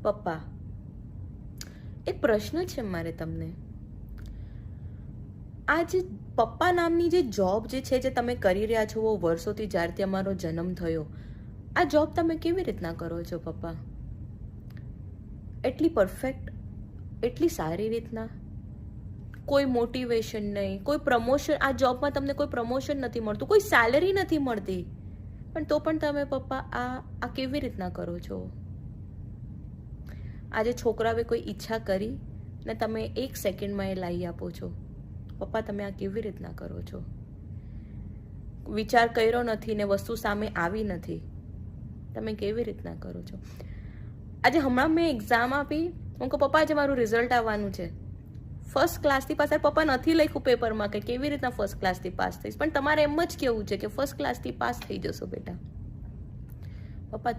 પપ્પા, એક પ્રશ્ન છે મારે તમને. આ જે પપ્પા નામની જે જોબ જે છે, જે તમે કરી રહ્યા છો વર્ષોથી, જ્યારથી અમારો જન્મ થયો, આ જોબ તમે કેવી રીતના કરો છો પપ્પા? એટલી પરફેક્ટ, એટલી સારી રીતના, કોઈ મોટિવેશન નહીં, કોઈ પ્રમોશન, આ જોબમાં તમને કોઈ પ્રમોશન નથી મળતું, કોઈ સેલરી નથી મળતી, પણ તો પણ તમે પપ્પા આ કેવી રીતના કરો છો? આજે છોકરાએ કોઈ ઈચ્છા કરી ને તમે 1 સેકન્ડમાં એ લાવી આપો છો. પપ્પા, તમે આ કેવી રીતના કરો છો? વિચાર કર્યો નથી ને વસ્તુ સામે આવી નથી, તમે કેવી રીતના કરો છો? આજે હમણાં મેં એક્ઝામ આપી, હું કહું પપ્પા આજે મારું રિઝલ્ટ આવવાનું છે, ફર્સ્ટ ક્લાસથી પાસ. પપ્પા નથી લખ્યું પેપરમાં કે કેવી રીતના ફર્સ્ટ ક્લાસથી પાસ થઈશ, પણ તમારે એમ જ કેવું છે કે ફર્સ્ટ ક્લાસથી પાસ થઈ જશો બેટા. પપ્પા,